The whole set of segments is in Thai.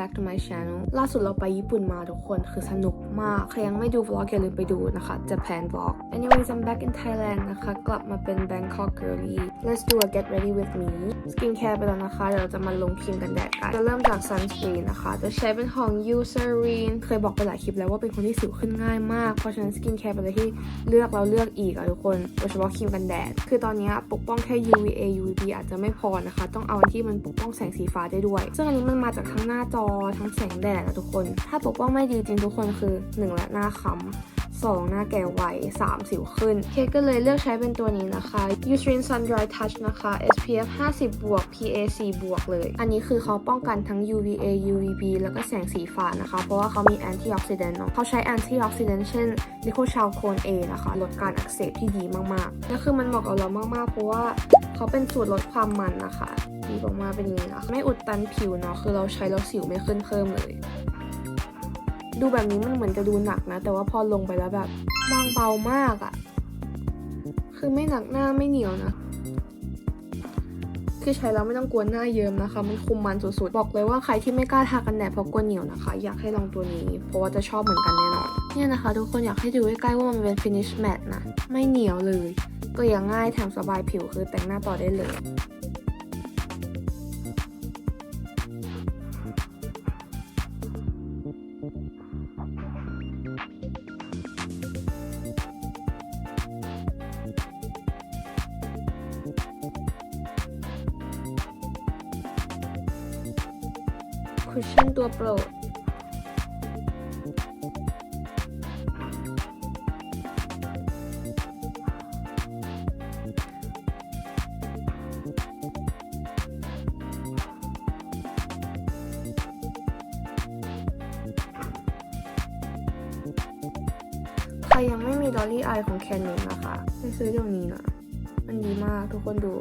back to my channel ล่าสุดเราไปญี่ปุ่นมาทุกคนคือสนุกมากใครยังไม่ดู vlog อย่าลืมไปดูนะคะ Japan vlog anyways I'm back in Thailand นะคะกลับมาเป็น Bangkok girly let's do a get ready with me skincare ไปแล้วนะคะเดี๋ยวเราจะมาลงครีมกันแดดกันจะเริ่มจาก sunscreen นะคะจะใช้เป็นของ Eucerin เคยบอกไปหลายคลิปแล้วว่าเป็นคนที่สิวขึ้นง่ายมากเพราะฉะนั้น skincare เป็นอะไรที่เลือกแล้วเลือกอีกทุกคนโดยเฉพาะครีมกันแดดคือตอนนี้ปกป้องแค่ UVA UVB อาจจะไม่พอนะคะต้องเอาอันที่มันปกป้องแสงสีฟ้าได้ด้วยซึ่งอันนี้มันมาจากทั้งหน้าจอทั้งแสงแดดนะทุกคนถ้าปกป้องไม่ดีจริงทุกคนคือ1ละหน้าค้ำ2หน้าแก่ไว3สิวขึ้นเคก็เลยเลือกใช้เป็นตัวนี้นะคะ Eucerin Sun Dry Touch นะคะ SPF 50 บวก PA 4 บวกเลยอันนี้คือเขาป้องกันทั้ง UVA UVB แล้วก็แสงสีฟ้านะคะเพราะว่าเขามี antioxidant เนาะเขาใช้ antioxidant เช่น Glycochalcone A นะคะลดการอักเสบที่ดีมากๆและคือมันเหมาะกับเรามากๆเพราะว่าเขาเป็นสูตรลดความมันนะคะดีออกมาเป็นอย่างนี้นะคะไม่อุดตันผิวเนาะคือเราใช้แล้วสิวไม่ขึ้นเพิ่มเลยดูแบบนี้มันเหมือนจะดูหนักนะแต่ว่าพอลงไปแล้วแบบบางเบามากอะคือไม่หนักหน้าไม่เหนียวนะคือใช้แล้วไม่ต้องกลัวหน้าเยิ้มนะคะมันคุมมันสุดๆบอกเลยว่าใครที่ไม่กล้าทากันแดดเพราะกลัวเหนียวนะคะอยากให้ลองตัวนี้เพราะว่าจะชอบเหมือนกันแน่นอนเนี่ยนะคะทุกคนอยากให้ดูใกล้ๆว่ามันเป็น finish matte นะไม่เหนียวเลยก็ยังง่ายแถมสบายผิวคือแต่งหน้าต่อได้เลยคุชชั่นตัวโปรดใครยังไม่มีดอลลี่อายของแคนนนะคะไปซื้อเดี๋ยวนี้นะมันดีมากทุกคนดู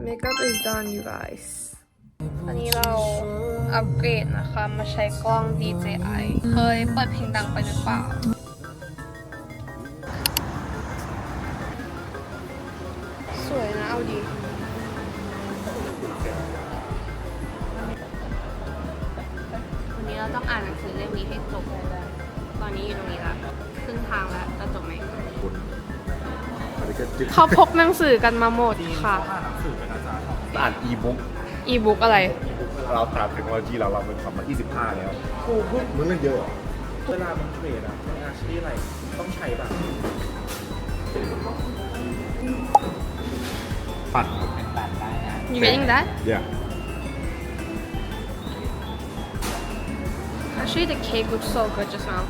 Makeup is done you guys อันนี้เราอัปเกรดนะคะมาใช้กล้อง DJI เคยเปิดเพลงดังไปหรือเปล่าสวยนะเอาดีวันนี้เราต้องอ่านหนังสือเล่มนี้ให้จบตอนนี้อยู่ตรงนี้ละครึ่งทางแล้วจะจบไหมเขาพกหนังสือกันมาหมดค่ะอ่านอีบุ๊กe-book อะไรเราตามเทคโนโลยีเราเป็น2025แล้วโอ้มึงเล่นเยอะเวลามันเทรดอะมันอาชีพอะไรต้องใช้แบบปั่น You getting that? Yeah. Actually, the cake looks so good just now.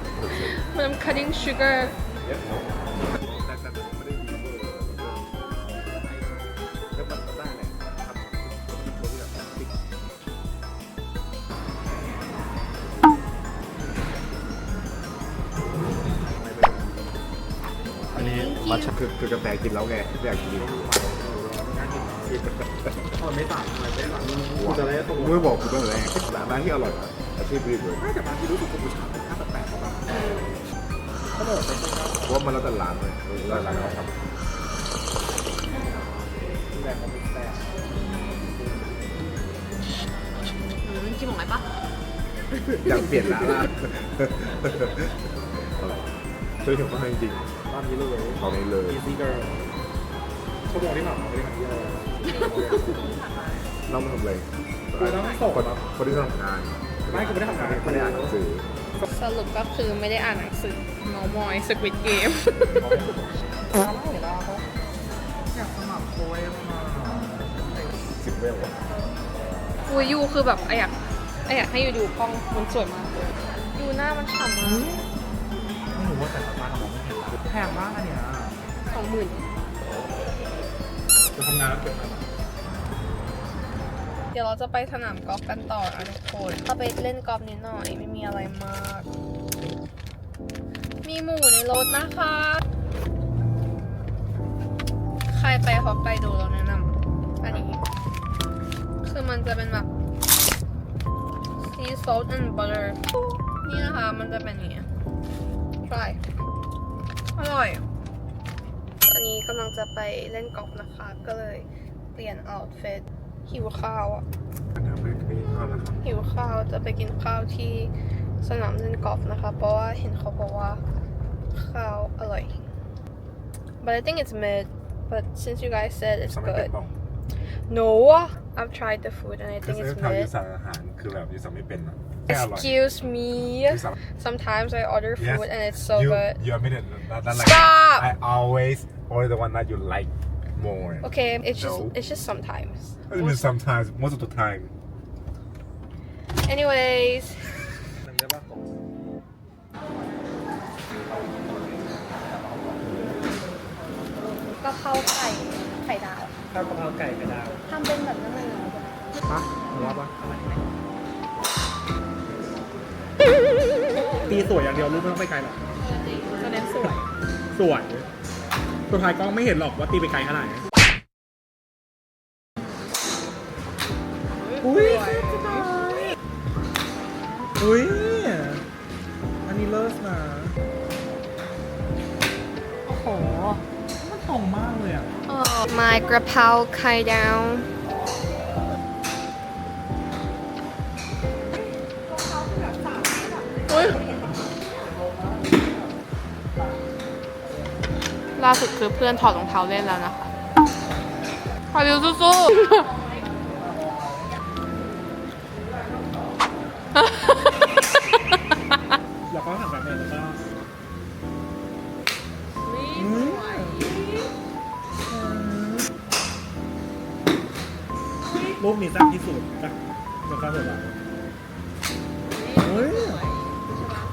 When I'm cutting sugar. Mà chắcคือกาแฟกินแล้วไงไม่อยากกินไม่ต่างอะไรไม่ต่างกูจะได้ตัวไม่บอกกูตั้งแต่แรกร้านที่อร่อยนะอาชีพรีบเลยแต่บางทีรู้สึกกูชอบเป็นค่าแปลกๆเขาแบบเพราะมันแล้วแต่ร้านเลยร้านเขาทำแบบเขาเป็นแปลกกินหมดไหมปะอยากเปลี่ยนร้านละช่วยถึงเขาจริงตอนนี้เลยตอนนี้เลย Easy Girl ชั่วโมงที่ผ่านมาไม่ได้ทำเยอะเราไม่ทำอะไรคือต้องส่งคนที่ทำงานไม่คือไม่ได้ทำงานไม่ได้อ่านหนังสือสรุปก็คือไม่ได้อ่านหนังสือเมามอยสควิดเกมอยากสมัครโค้ชมา10 เวลฟูยูคือแบบอยากให้อยู่ดูกล้องมันสวยมากดูหน้ามันฉ่ำมากไม่รู้ว่าแต่ละบ้านเราไม่เห็นแพงมากอันเนี้ย20,000จะทำงานแล้วเกิดอะไรเดี๋ยวเราจะไปสนามกอล์ฟกันต่อนะทุกคนเราไปเล่นกอล์ฟนิดหน่อยไม่มีอะไรมากมีหมูในรถนะคะใครไปฮอกไกโดเราแนะนำอัน จะเป็นแบบ sea salt and butter นี่นะคะมันจะเป็นอย่างเงี้ย try อร่อยตอนนี้กำลังจะไปเล่นกอล์ฟนะคะ ก็เลยเปลี่ยน outfit หิวข้าวอ่ะ ทำให้ไปกินข้าวแล้วครับ หิวข้าวจะไปกินข้าวที่สนามเล่นกอล์ฟนะคะ เพราะว่าเห็นเขาบอกว่าข้าวอร่อย but I think it's mid but since you guys said it's สมัยเป็น good บ้อง no I've tried the food and I คือ think ซื้อ it's ทำยู mid สั่งอาหารคือแบบยูสั่งไม่เป็นอะแค่อร่อย excuse me ยูสั่ง sometimes I order food and it's so you good you admit it that like Stop! I always order the one that you like more okay it's just No. it's just sometimes I mean sometimes most of the time anyways กะเพราไข่ดาว ข้าวกะเพราไก่กระดาว ทำเป็นแบบนั้นเลยเหรอ ปะหรือว่าปะตีสวยอย่างเดียวรูปไม่ต้องไปไกลหรอก จะเน้นสวย สวยสุดท้ายกล้องไม่เห็นหรอกว่าตีไปไกลขนาดไหนอุ้ยอุ้ยอันนี้เลิศนะโอ้โหมันตรงมากเลยอ่ะ my กระเพราไข่ดาวล่าสุดคือเพื่อนถอดรองเท้าเล่นแล้วนะคะพาริวสู้ๆ แล้วก็หันแบบนี้แล้วก็รูปนี้สั้นที่สุดจ้ะจะสั้นสุดละเฮ้ย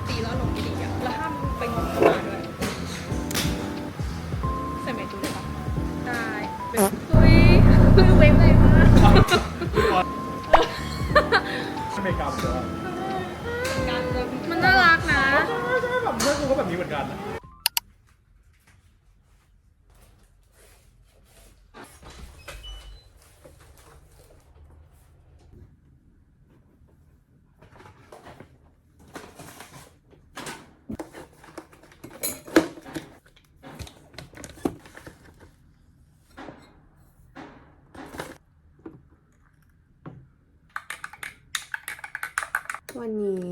ตีแล้วลงไม่ดีอ่ะแล้วห้ามไปงงเข้ามาด้วยใส่เมตูเลยปะได้เฮ้ยเวฟเลยมาก อเมริกาเหมือนกัน มันน่ารักนะ ใช่แบบเพื่อนกูก็แบบนี้เหมือนกัน วันนี้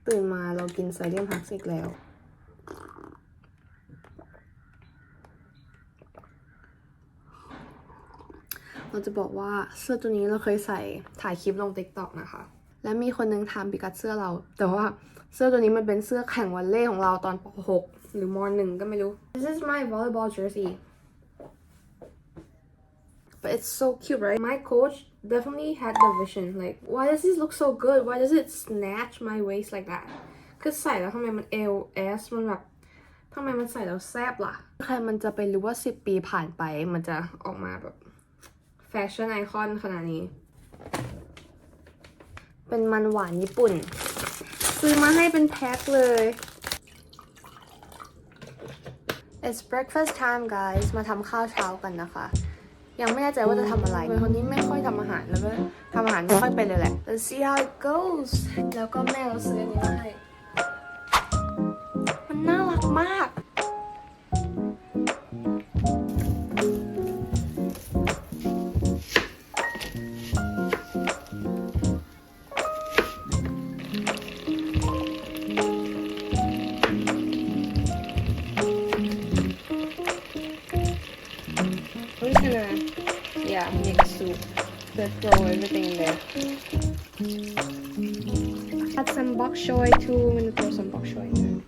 ตื่นมาเรากินโซเดียมฮักซ์อีกแล้วเราจะบอกว่าเสื้อตัวนี้เราเคยใส่ถ่ายคลิปลง TikTok นะคะ และมีคนนึงถามพิกัดเสื้อเรา แต่ว่าเสื้อตัวนี้มันเป็นเสื้อแข่งวอลเลย์ของเราตอนป .6 หรือม .1 ก็ไม่รู้ This is my volleyball jersey but it's so cute right my coach definitely had the vision like why does this look so good why does it snatch my waist like that คือใส่แล้วทำไมมัน LS มันแบบทำไมมันใส่แล้วแซบล่ะใครมันจะไปรู้ว่า10 ปีผ่านไปมันจะออกมาแบบแฟชั่นไอคอนขนาดนี้เป็นมันหวานญี่ปุ่นซื้อมาให้เป็นแพ็คเลย It's breakfast time guys มาทำข้าวเช้ากันนะคะยังไม่แน่ใจว่าจะทำอะไรเป็นคนนี้ไม่ค่อยทำอาหารแล้วก็ทำอาหารไม่ค่อยเป็นเลยแหละ Let's see how it goes แล้วก็แม่เราซื้ออันนี้มาให้มันน่ารักมาก We're just gonna, yeah, make a soup. Just throw everything in there. Add some bok choy too. I'm gonna throw some bok choy in there.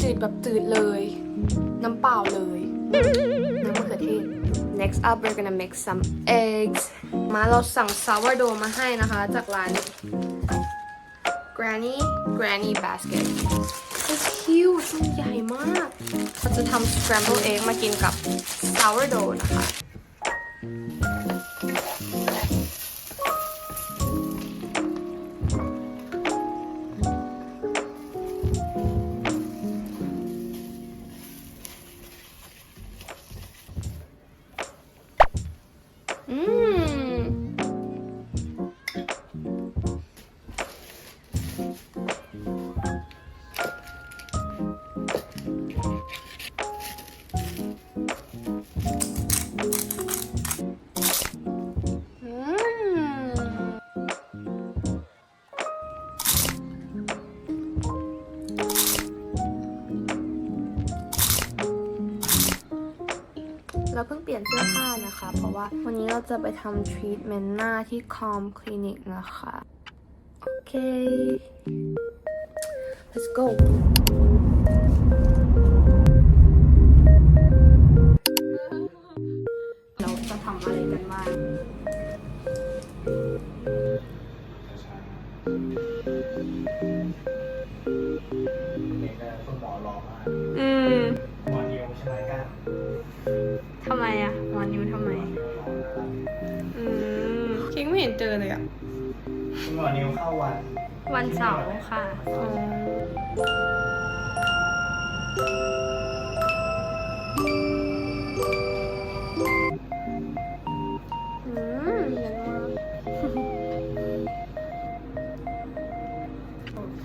จืดแบบจืดเลย น้ำเปล่าเลย น้ำมะเขือเทศ next up we're gonna make some eggs มาเราสั่ง sourdough มาให้นะคะ จากร้าน Granny Basket it's huge มันใหญ่มากเราจะทำ scrambled egg มากินกับ sourdough นะคะ เราเพิ่งเปลี่ยนเสื้อผ้านะคะ เพราะว่าวันนี้เราจะไปทำทรีทเมนต์หน้าที่คอมคลินิกนะคะ โอเค let's go เราจะทำอะไรกันบ้างหมอเดียวใช่ไหมกัน ทำไมอะหมอนิวทำไมคิงไม่เห็นเจอเลยอะ หมอนิวเข้าวันเสาร์ค่ะเย็นมากโอเค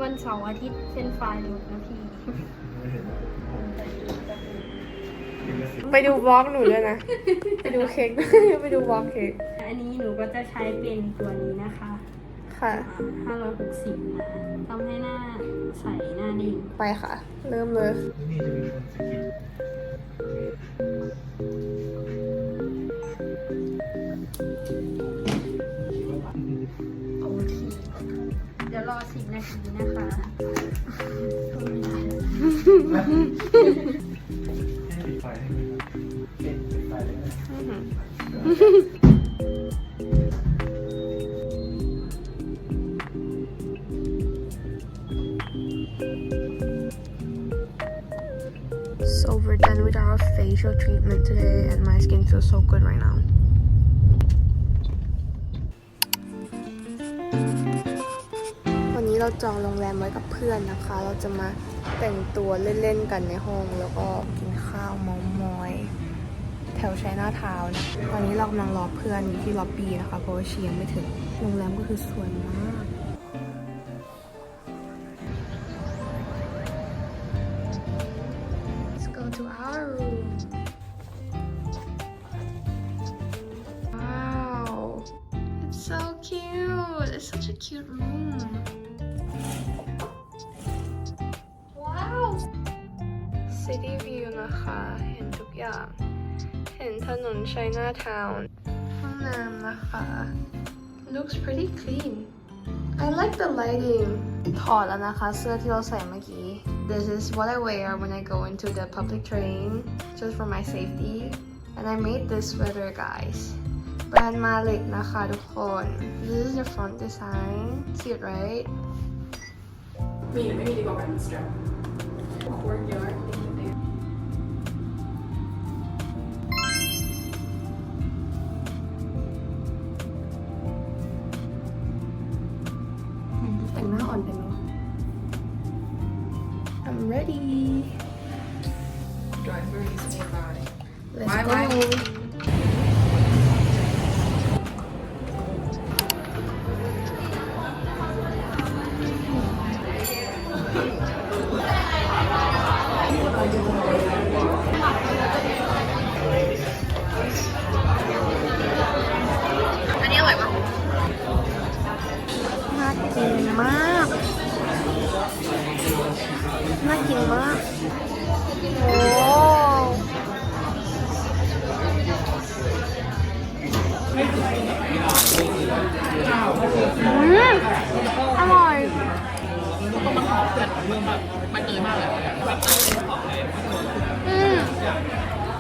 วันเสาร์อาทิตย์เป็นไฟล์หลุดนะพี่ ไปดูบล็อกหนูด้วยนะ ไปดูเค้ก ไปดูบล็อกเค้ก อันนี้หนูก็จะใช้เป็นตัวนี้นะคะ ค่ะ 560นะทำให้หน้าใสหน้าดิ่ง ไปค่ะ เริ่มเลย นี่จะมีคนสกิด โอเค เดี๋ยวรอ10 นาทีนะคะ ให้ปิดไฟให้ปิดไฟเลยนะ So we're done with our facial treatment today and my skin feels so good right now. วันนี้เราจองโรงแรมไว้กับเพื่อนนะคะ เราจะมาแต่งตัวเล่นๆกันในห้องแล้วก็กินข้าวเมามอยแถวชัยนาทาวน์นะตอนนี้เรากำลังรอเพื่อนอยู่ที่ล็อบบี้นะคะเพราะว่าชียังไม่ถึงโรงแรมก็คือสวยมาก Let's go to our room. Wow, it's so cute. It's such a cute room. Wow. City view นะคะ เห็นทุกอย่าง เห็นถนนชัยนาทาวน์ห้องน้ำนะคะ Looks pretty clean. I like the lighting. ถอดแล้วนะคะเสื้อที่เราใส่เมื่อกี้ This is what I wear when I go into the public train, just for my safety. And I made this sweater, guys. Brand Malik นะคะทุกคน This is the front design. See it, right? มีหรือไม่มีดีกว่ากันสตรัปเวิร์กเยอะ แต่งหน้าอ่อนไปไหม I'm ready. Drive very easily about it. Let's Bye, go. bye.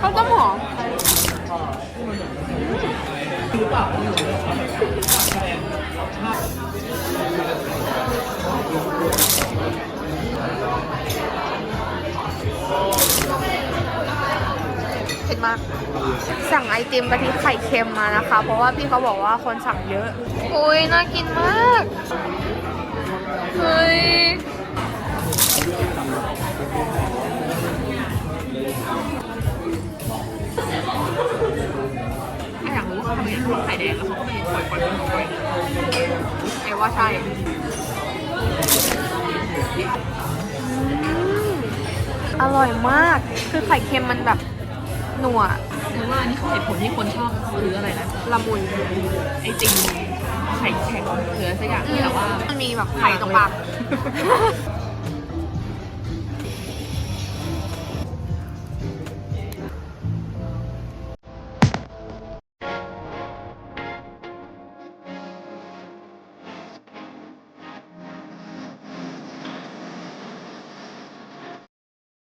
ข้าวต้มหอมเผ็ดมากสั่งไอติมกะทิไข่เค็มมานะคะ เพราะว่าพี่เขาบอกว่าคนสั่งเยอะอุ้ยน่ากินมากเฮ้ยอยากรู้ว่าเขาทำไมเขาไข่แดงแล้วเขาก็ไม่ปล่อยไอ้ว่าใช่อร่อยมากคือไข่เค็มมันแบบหนัว หรือว่าอันนี้คือเหตุผลที่คนชอบซื้ออะไรนะ ละมุน ไอติมไข่แข็งหรืออะไรสักอย่างที่แบบว่า มันมีแบบไข่ตรงปาก